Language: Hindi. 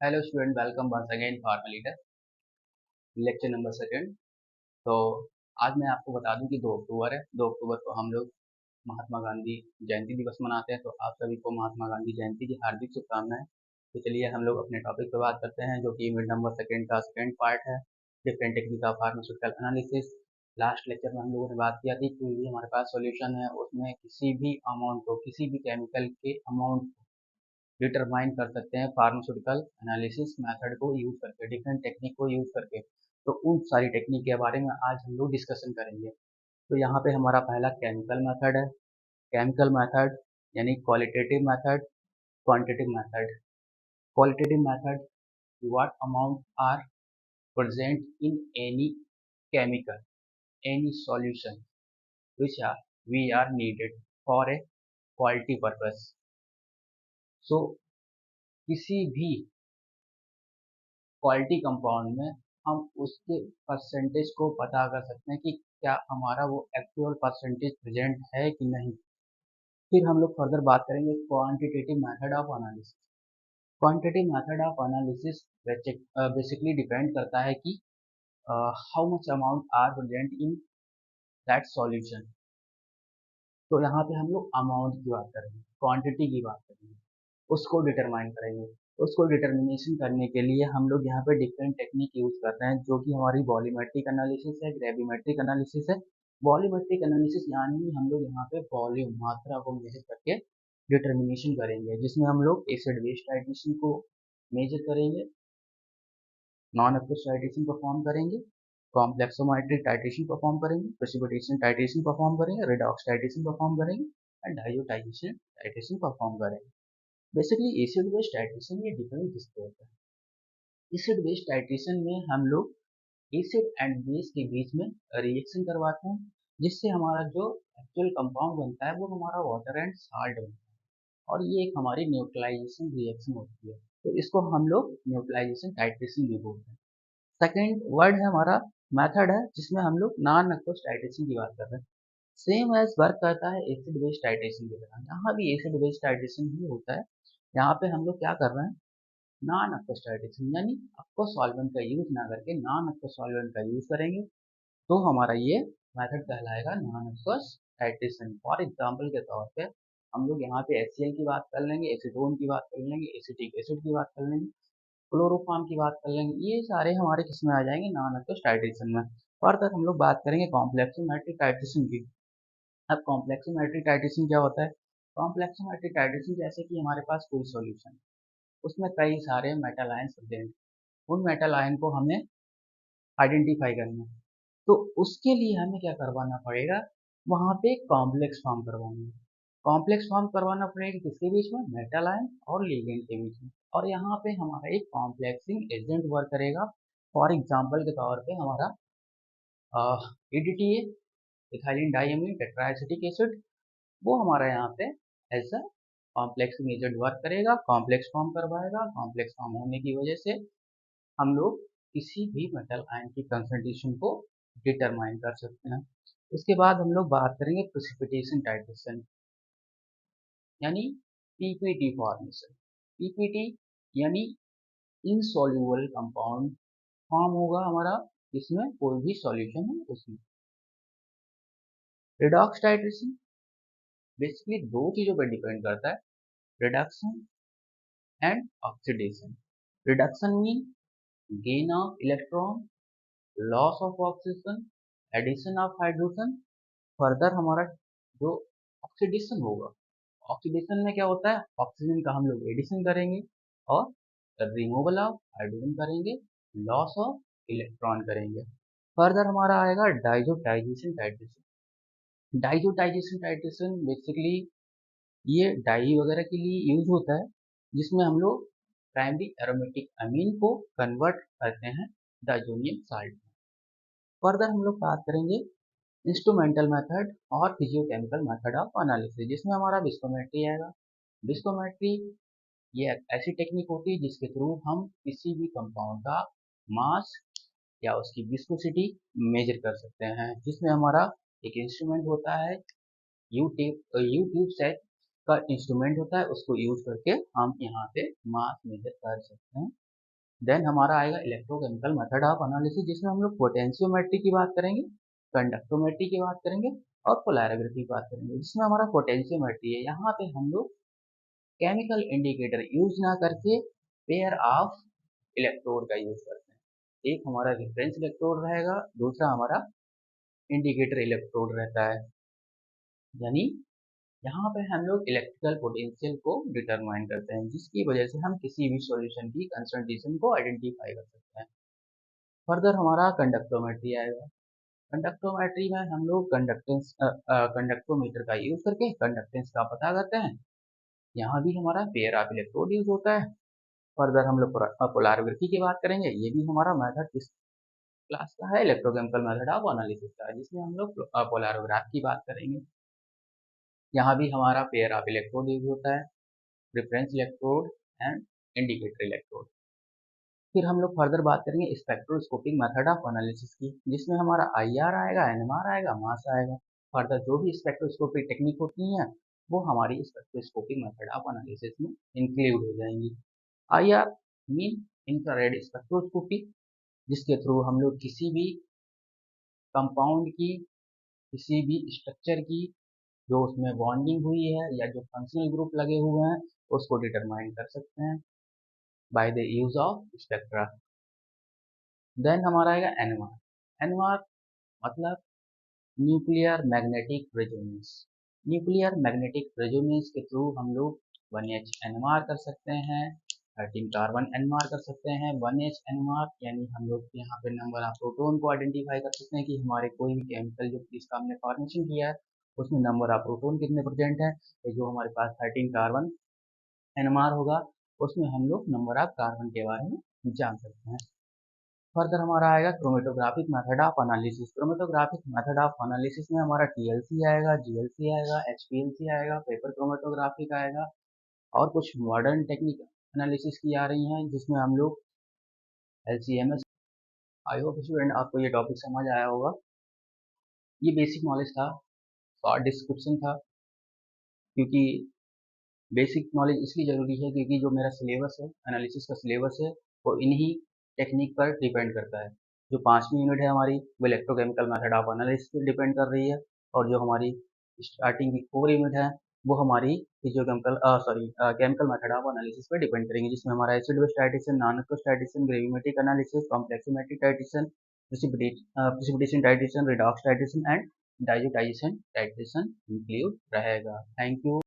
Hello student, welcome once again formal leader lecture number second. तो आज मैं आपको बता दूं कि 2 अक्टूबर है। 2 अक्टूबर को हम लोग महात्मा गांधी जयंती दिवस मनाते हैं। तो आप सभी को महात्मा गांधी जयंती की हार्दिक शुभकामनाएं। तो चलिए हम लोग अपने टॉपिक पे बात करते हैं, जो कि यूनिट नंबर सेकंड का सेकंड पार्ट है, different technique of pharmaceutical analysis. Last lecture में हम लोगों ने बात किया थी, कोई भी हमारे पास सॉल्यूशन है उसमें किसी भी अमाउंट को, किसी भी केमिकल के अमाउंट डिटरमाइन कर सकते हैं फार्मास्यूटिकल एनालिसिस मेथड को यूज करके, डिफरेंट टेक्निक को यूज करके। तो उन सारी टेक्निक के बारे में आज हम लोग डिस्कशन करेंगे। तो यहाँ पे हमारा पहला केमिकल मेथड है। केमिकल मेथड यानी qualitative method, quantitative method. Qualitative method, what amount are present in any chemical, any solution which are we are needed for a quality purpose। So किसी भी क्वालिटी कंपाउंड में हम उसके परसेंटेज को पता कर सकते हैं कि क्या हमारा वो एक्चुअल परसेंटेज प्रेजेंट है कि नहीं। फिर हम लोग फर्दर बात करेंगे quantitative method of analysis. Quantitative method of analysis basically depend करता है कि how much amount are present in that solution. तो यहाँ पे हम लोग अमाउंट की बात करेंगे, क्वांटिटी की बात करेंगे, उसको डिटरमाइन करेंगे। उसको डिटर्मिनेशन करने के लिए हम लोग यहाँ पे डिफरेंट टेक्निक यूज कर रहे हैं, जो कि हमारी वॉल्यूमेट्रिक एनालिसिस है, ग्रेविमेट्रिक एनालिसिस है। वॉल्यूमेट्रिक एनालिसिस यानी हम लोग यहाँ पे वॉल्यूम, मात्रा को मेजर करके डिटर्मिनेशन करेंगे, जिसमें हम लोग एसिड बेस टाइट्रेशन को मेजर करेंगे, नॉन एक्वस टाइट्रेशन परफॉर्म करेंगे, कॉम्प्लेक्सोमेट्रिक टाइट्रेशन परफॉर्म करेंगे, प्रेसिपिटेशन टाइट्रेशन परफॉर्म करेंगे, रिडॉक्स टाइट्रेशन परफॉर्म करेंगे एंड डाइयोटाइजेशन टाइट्रेशन परफॉर्म करेंगे। बेसिकली एसिड बेस टाइट्रेशन ये डिफरेंट किससे होता है। एसिड बेस टाइट्रेशन में हम लोग एसिड एंड बेस के बीच में रिएक्शन करवाते हैं, जिससे हमारा जो एक्चुअल कंपाउंड बनता है वो हमारा वाटर एंड साल्ट बनता है, और ये एक हमारी न्यूट्रलाइजेशन रिएक्शन होती है। तो इसको हम लोग न्यूट्रलाइजेशन टाइट्रेशन भी बोलते हैं। सेकेंड वर्ड है हमारा, मेथड है, जिसमें हम लोग नॉन एक्वस टाइट्रेशन की बात कर रहे हैं। सेम एज वर्क करता है एसिड बेस टाइट्रेशन की तरह, यहाँ भी एसिड बेस टाइट्रेशन ही होता है। यहाँ पे हम लोग क्या कर रहे हैं, नॉन एक्वस टाइट्रेशन यानी एक्वस सॉल्वेंट का यूज ना करके नॉन एक्वस सॉल्वेंट का यूज करेंगे, तो हमारा ये मेथड कहलाएगा non aqueous titration. For example के तौर पे हम लोग यहाँ पे HCl की बात कर लेंगे, एसीटोन की बात कर लेंगे, एसिटिक एसिड की बात कर लेंगे, क्लोरोफॉर्म की बात कर लेंगे। ये सारे हमारे किस में आ जाएंगे, नॉन एक्वस टाइट्रेशन में। फर्दर हम लोग बात करेंगे कॉम्प्लेक्सोमेट्रिक टाइट्रेशन की। अब कॉम्प्लेक्सोमेट्रिक टाइट्रेशन क्या होता है। कॉम्प्लेक्सोमेट्रिक टाइट्रेशन जैसे कि हमारे पास कोई सॉल्यूशन, उसमें कई सारे मेटल आयंस प्रेजेंट, उन मेटल आयन को हमें आइडेंटिफाई करना है। तो उसके लिए हमें क्या करवाना पड़ेगा, वहां पे कॉम्प्लेक्स फॉर्म करवाना है। कॉम्प्लेक्स फॉर्म करवाना पड़ेगा किसके बीच में, मेटल आयन और लिगेंड के बीच में। और यहाँ पे हमारा एक कॉम्प्लेक्सिंग एजेंट वर्क करेगा। फॉर एग्जाम्पल के तौर पे हमारा EDTA, ethylene diamine tetraacetic acid, वो हमारा यहाँ पे as a complexing agent work करेगा, कॉम्प्लेक्स फॉर्म करवाएगा। कॉम्प्लेक्स फॉर्म होने की वजह से हम लोग किसी भी मेटल आयन की कंसंट्रेशन को डिटरमाइन कर सकते हैं। उसके बाद हम लोग बात करेंगे प्रेसिपिटेशन टाइट्रेशन यानी PPT फॉर्मेशन। PPT यानी इनसॉल्युबल कंपाउंड फॉर्म होगा हमारा, इसमें कोई भी सॉल्यूशन है उसमें। रिडॉक्स टाइट्रेशन बेसिकली दो चीजों पर डिपेंड करता है, reduction and oxidation. Reduction mean gain of electron, loss of oxygen, addition of hydrogen. Further हमारा जो ऑक्सीडेशन होगा, ऑक्सीडेशन में क्या होता है, ऑक्सीजन का हम लोग एडिशन करेंगे और रिमूवल ऑफ हाइड्रोजन करेंगे, लॉस ऑफ इलेक्ट्रॉन करेंगे। फर्दर हमारा आएगा diazotization titration. Diazotization titration basically ये डाई वगैरह के लिए यूज होता है, जिसमें हम लोग प्राइमरी एरोमेटिक अमीन को कन्वर्ट करते हैं डाइजोनियम साल्ट में। फर्दर हम लोग बात करेंगे इंस्ट्रूमेंटल मेथड और फिजियोकेमिकल मेथड ऑफ एनालिसिस, जिसमें हमारा विस्कोमेट्री आएगा। विस्कोमेट्री ये एक ऐसी टेक्निक होती है जिसके थ्रू हम किसी भी कंपाउंड का मास या उसकी विस्कोसिटी मेजर कर सकते हैं, जिसमें हमारा एक इंस्ट्रूमेंट होता है, यू ट्यूब सेट का इंस्ट्रूमेंट होता है, उसको यूज करके हम यहाँ पे मास मेजर कर सकते हैं देन हमारा आएगा इलेक्ट्रोकेमिकल मेथड ऑफ एनालिसिस, जिसमें हम लोग पोटेंशियोमेट्री की बात करेंगे, कंडक्टोमेट्री की बात करेंगे और पोलैरिग्राफी की बात करेंगे। जिसमें हमारा पोटेंशियोमेट्री है, यहाँ पे हम लोग केमिकल इंडिकेटर यूज ना करके पेयर ऑफ इलेक्ट्रोड का यूज करते हैं। एक हमारा रेफरेंस इलेक्ट्रोड रहेगा, दूसरा हमारा इंडिकेटर इलेक्ट्रोड रहता है। यानी यहाँ पे हम लोग इलेक्ट्रिकल पोटेंशियल को डिटरमाइन करते हैं, जिसकी वजह से हम किसी भी सॉल्यूशन की कंसंट्रेशन को आइडेंटिफाई कर सकते हैं। फर्दर हमारा कंडक्टोमेट्री आएगा। कंडक्टोमेट्री में हम लोग कंडक्टोमीटर का यूज करके कंडक्टेंस का पता करते हैं। यहाँ भी हमारा पेयर ऑफ इलेक्ट्रोड यूज होता है। फर्दर हम लोग पोलैरिग्राफी की बात करेंगे। ये भी हमारा मेथड किस क्लास का है, इलेक्ट्रोकेमिकल मेथड ऑफ एनालिसिस का है, जिसमें हम लोग पोलैरिग्राफ की बात करेंगे। यहाँ भी हमारा पेयर ऑफ इलेक्ट्रोड यूज होता है, reference electrode and indicator electrode. फिर हम लोग फर्दर बात करेंगे स्पेक्ट्रोस्कोपिक मेथड ऑफ एनालिसिस की, जिसमें हमारा आईआर आएगा, एनएमआर आएगा, मास आएगा। फर्दर जो भी स्पेक्ट्रोस्कोपिक टेक्निक होती हैं वो हमारी स्पेक्ट्रोस्कोपिक मेथड ऑफ एनालिसिस में इंक्लूड हो जाएंगी। आईआर मीन इंफ्रारेड स्पेक्ट्रोस्कोपी, जिसके थ्रू हम लोग किसी भी कंपाउंड की, किसी भी स्ट्रक्चर की जो उसमें बॉन्डिंग हुई है या जो फंक्शनल ग्रुप लगे हुए हैं उसको डिटरमाइन कर सकते हैं by the use of spectra. Then हमारा आएगा एनएमआर। एनएमआर मतलब nuclear magnetic resonance. Nuclear magnetic resonance के थ्रू हम लोग 1H एनएमआर कर सकते हैं, 13 कार्बन एनएमआर कर सकते हैं। 1H एनएमआर यानी हम लोग यहाँ पे नंबर ऑफ प्रोटॉन को आइडेंटिफाई कर सकते हैं कि हमारे कोई भी केमिकल जो जिसका हमने फॉर्मेशन किया है उसमें नंबर ऑफ प्रोटॉन कितने प्रेजेंट है। तो जो हमारे पास 13 कार्बन एनएमआर होगा उसमें हम लोग नंबर ऑफ कार्बन के बारे में जान सकते हैं। फर्दर हमारा आएगा chromatographic method of analysis. Chromatographic method of analysis में हमारा टीएलसी आएगा, जीएलसी आएगा, एचपीएलसी आएगा, पेपर क्रोमेटोग्राफिक आएगा और कुछ मॉडर्न टेक्निक एनालिसिस की आ रही हैं जिसमें हम लोग एलसीएमएस। आई होप स्टूडेंट आपको ये टॉपिक समझ आया होगा। ये बेसिक नॉलेज था, शॉर्ट डिस्क्रिप्शन था, क्योंकि बेसिक नॉलेज इसलिए ज़रूरी है क्योंकि जो मेरा सिलेबस है, एनालिसिस का सिलेबस है, वो इन्हीं टेक्निक पर डिपेंड करता है। जो 5वीं यूनिट है हमारी वो इलेक्ट्रोकेमिकल मेथड ऑफ एनालिसिस पर डिपेंड कर रही है, और जो हमारी स्टार्टिंग की 4 यूनिट है वो हमारी केमिकल मेथड ऑफ एनालिसिस पर डिपेंड करेंगे, जिसमें हमारा acid base titration, non aqueous titration, gravimetric analysis, complexometric titration, precipitation titration, redox titration and diazotization titration include रहेगा। Thank you.